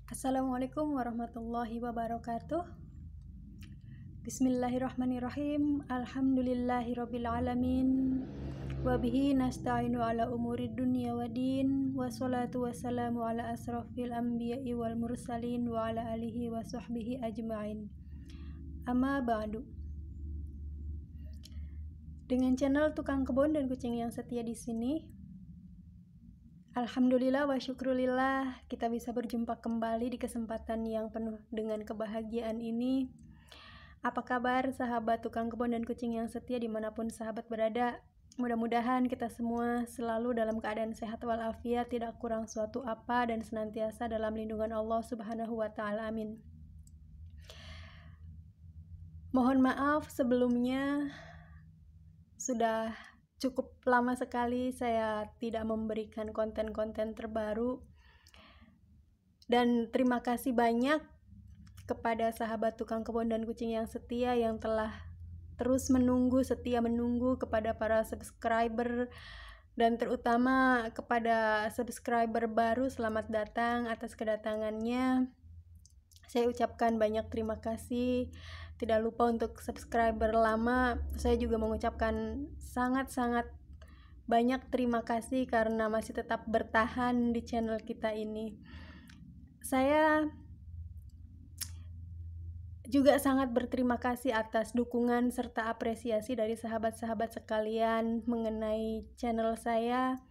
Assalamualaikum warahmatullahi wabarakatuh. Bismillahirrahmanirrahim. Alhamdulillahirabbil alamin. Wabihi nasta'inu ala umurid dunya waddin. Wassalatu wassalamu ala asrofil anbiya'i wal mursalin wa ala alihi wa sahbihi ajma'in. Amma ba'du. Dengan channel Tukang Kebun dan Kucing yang setia di sini, alhamdulillah wa syukrulillah, kita bisa berjumpa kembali di kesempatan yang penuh dengan kebahagiaan ini. Apa kabar sahabat Tukang Kebun dan Kucing yang setia dimanapun sahabat berada? Mudah-mudahan kita semua selalu dalam keadaan sehat walafiat, tidak kurang suatu apa, dan senantiasa dalam lindungan Allah Subhanahu wa Ta'ala. Amin. Mohon maaf sebelumnya, sudah cukup lama sekali saya tidak memberikan konten-konten terbaru, dan terima kasih banyak kepada sahabat Tukang Kebun dan Kucing yang setia yang telah terus setia menunggu, kepada para subscriber dan terutama kepada subscriber baru, selamat datang atas kedatangannya. Saya ucapkan banyak terima kasih. Tidak lupa untuk subscriber lama, saya juga mengucapkan sangat-sangat banyak terima kasih karena masih tetap bertahan di channel kita ini. Saya juga sangat berterima kasih atas dukungan serta apresiasi dari sahabat-sahabat sekalian mengenai channel saya,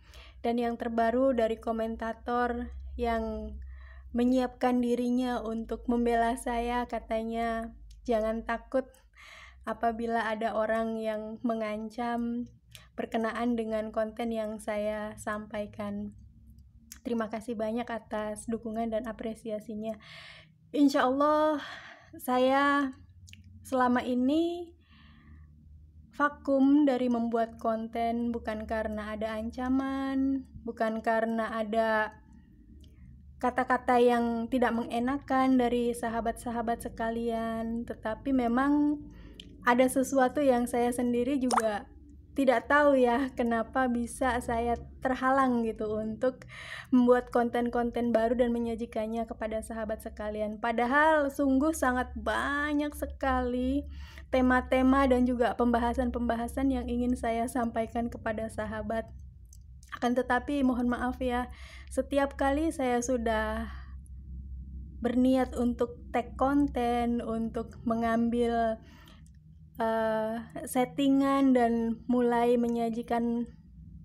dan yang terbaru dari komentator yang menyiapkan dirinya untuk membela saya. Katanya jangan takut apabila ada orang yang mengancam berkenaan dengan konten yang saya sampaikan. Terima kasih banyak atas dukungan dan apresiasinya. Insya Allah saya selama ini vakum dari membuat konten, bukan karena ada ancaman, bukan karena ada kata-kata yang tidak mengenakan dari sahabat-sahabat sekalian, tetapi memang ada sesuatu yang saya sendiri juga tidak tahu ya kenapa bisa saya terhalang gitu untuk membuat konten-konten baru dan menyajikannya kepada sahabat sekalian. Padahal sungguh sangat banyak sekali tema-tema dan juga pembahasan-pembahasan yang ingin saya sampaikan kepada sahabat. Akan tetapi mohon maaf ya, setiap kali saya sudah berniat untuk tag konten, untuk mengambil settingan dan mulai menyajikan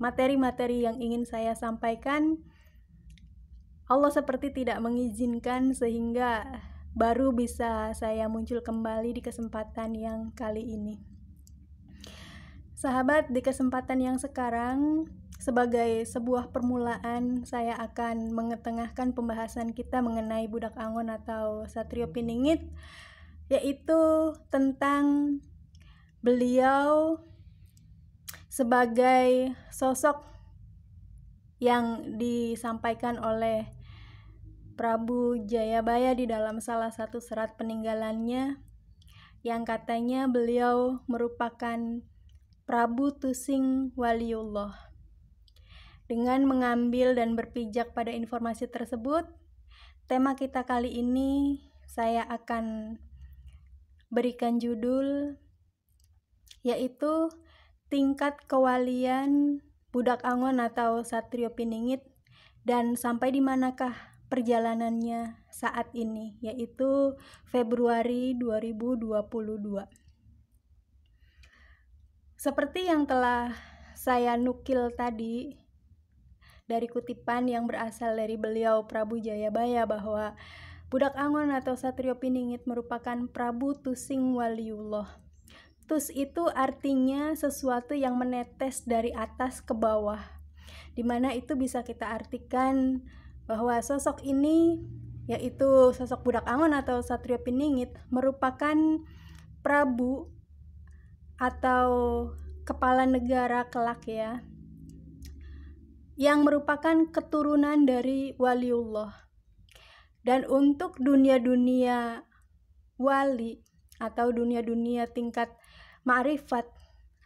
materi-materi yang ingin saya sampaikan, Allah seperti tidak mengizinkan, sehingga baru bisa saya muncul kembali di kesempatan yang kali ini. Sahabat, di kesempatan yang sekarang, sebagai sebuah permulaan, saya akan mengetengahkan pembahasan kita mengenai Budak Angon atau Satrio Piningit, yaitu tentang beliau sebagai sosok yang disampaikan oleh Prabu Jayabaya di dalam salah satu serat peninggalannya, yang katanya beliau merupakan Prabu Tusing Waliullah. Dengan mengambil dan berpijak pada informasi tersebut, tema kita kali ini saya akan berikan judul, yaitu tingkat kewalian Budak Angon atau Satrio Piningit dan sampai di manakah perjalanannya saat ini, yaitu Februari 2022. Seperti yang telah saya nukil tadi dari kutipan yang berasal dari beliau Prabu Jayabaya, bahwa Budak Angon atau Satrio Piningit merupakan Prabu Tusing Waliullah. Tus itu artinya sesuatu yang menetes dari atas ke bawah, dimana itu bisa kita artikan bahwa sosok ini, yaitu sosok Budak Angon atau Satrio Piningit, merupakan prabu atau kepala negara kelak ya, yang merupakan keturunan dari Waliullah. Dan untuk dunia-dunia wali atau dunia-dunia tingkat ma'rifat,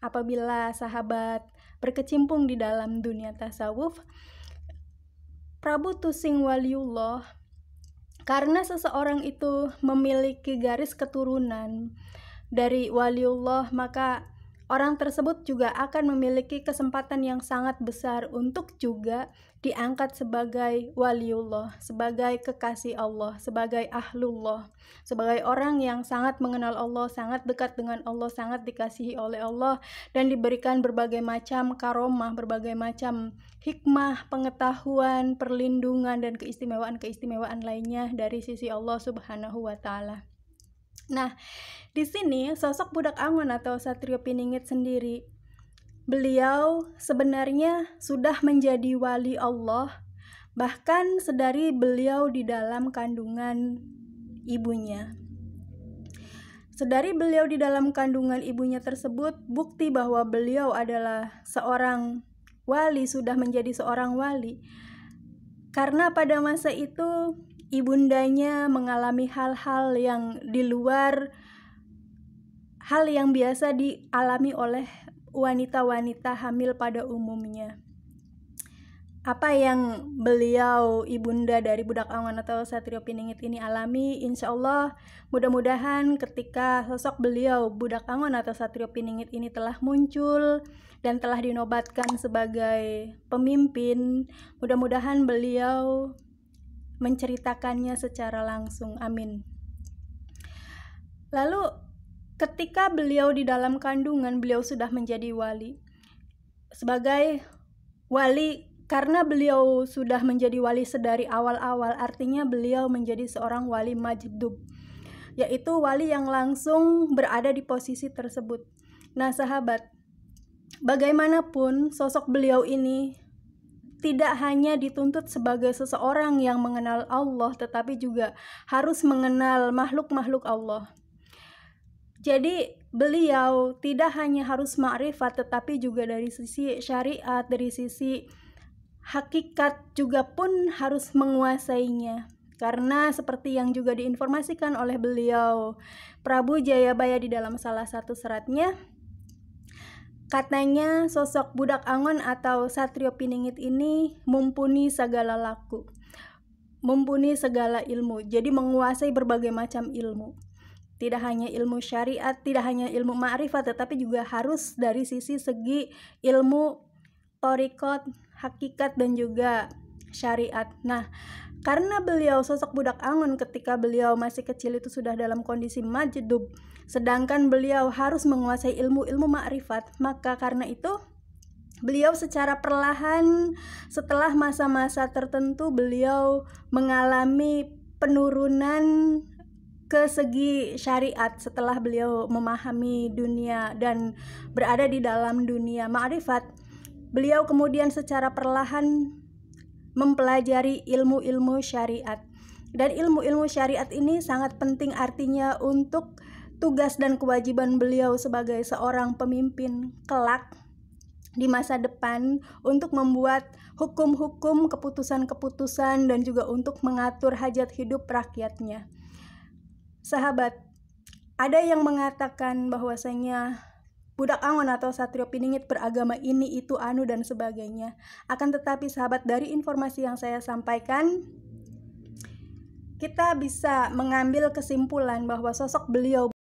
apabila sahabat berkecimpung di dalam dunia tasawuf, Prabu Tusing Waliullah Karena seseorang itu memiliki garis keturunan dari waliullah, maka orang tersebut juga akan memiliki kesempatan yang sangat besar untuk juga diangkat sebagai waliullah, sebagai kekasih Allah, sebagai ahlullah, sebagai orang yang sangat mengenal Allah, sangat dekat dengan Allah, sangat dikasihi oleh Allah, dan diberikan berbagai macam karomah, berbagai macam hikmah, pengetahuan, perlindungan, dan keistimewaan-keistimewaan lainnya dari sisi Allah Subhanahu wa Ta'ala. Nah, di sini sosok Budak Angon atau Satrio Piningit sendiri, beliau sebenarnya sudah menjadi wali Allah bahkan sedari beliau di dalam kandungan ibunya. Sedari beliau di dalam kandungan ibunya tersebut, bukti bahwa beliau adalah seorang wali, sudah menjadi seorang wali. Karena pada masa itu ibundanya mengalami hal-hal yang di luar hal yang biasa dialami oleh wanita-wanita hamil pada umumnya. Apa yang beliau, ibunda dari Budak Angon atau Satrio Piningit ini alami, insya Allah mudah-mudahan ketika sosok beliau, Budak Angon atau Satrio Piningit ini telah muncul dan telah dinobatkan sebagai pemimpin, mudah-mudahan beliau menceritakannya secara langsung. Amin. Lalu ketika beliau di dalam kandungan, beliau sudah menjadi wali. Sebagai wali, karena beliau sudah menjadi wali sedari awal-awal, artinya beliau menjadi seorang wali majdub, yaitu wali yang langsung berada di posisi tersebut. Nah sahabat, bagaimanapun sosok beliau ini tidak hanya dituntut sebagai seseorang yang mengenal Allah, tetapi juga harus mengenal makhluk-makhluk Allah. Jadi beliau tidak hanya harus ma'rifat, tetapi juga dari sisi syariat, dari sisi hakikat juga pun harus menguasainya. Karena seperti yang juga diinformasikan oleh beliau Prabu Jayabaya di dalam salah satu seratnya, katanya sosok Budak Angon atau Satrio Piningit ini mumpuni segala laku, mumpuni segala ilmu, jadi menguasai berbagai macam ilmu. Tidak hanya ilmu syariat, tidak hanya ilmu ma'rifat, tetapi juga harus dari sisi segi ilmu thariqat, hakikat, dan juga syariat. Nah, karena beliau sosok Budak Angon ketika beliau masih kecil itu sudah dalam kondisi majdub, sedangkan beliau harus menguasai ilmu-ilmu ma'rifat, maka karena itu beliau secara perlahan setelah masa-masa tertentu beliau mengalami penurunan ke segi syariat setelah beliau memahami dunia dan berada di dalam dunia ma'rifat. Beliau kemudian secara perlahan mempelajari ilmu-ilmu syariat. Dan ilmu-ilmu syariat ini sangat penting artinya untuk tugas dan kewajiban beliau sebagai seorang pemimpin kelak di masa depan, untuk membuat hukum-hukum, keputusan-keputusan, dan juga untuk mengatur hajat hidup rakyatnya. Sahabat, ada yang mengatakan bahwasanya Budak Angon atau Satrio Piningit beragama ini, itu, anu, dan sebagainya. Akan tetapi sahabat, dari informasi yang saya sampaikan, kita bisa mengambil kesimpulan bahwa sosok beliau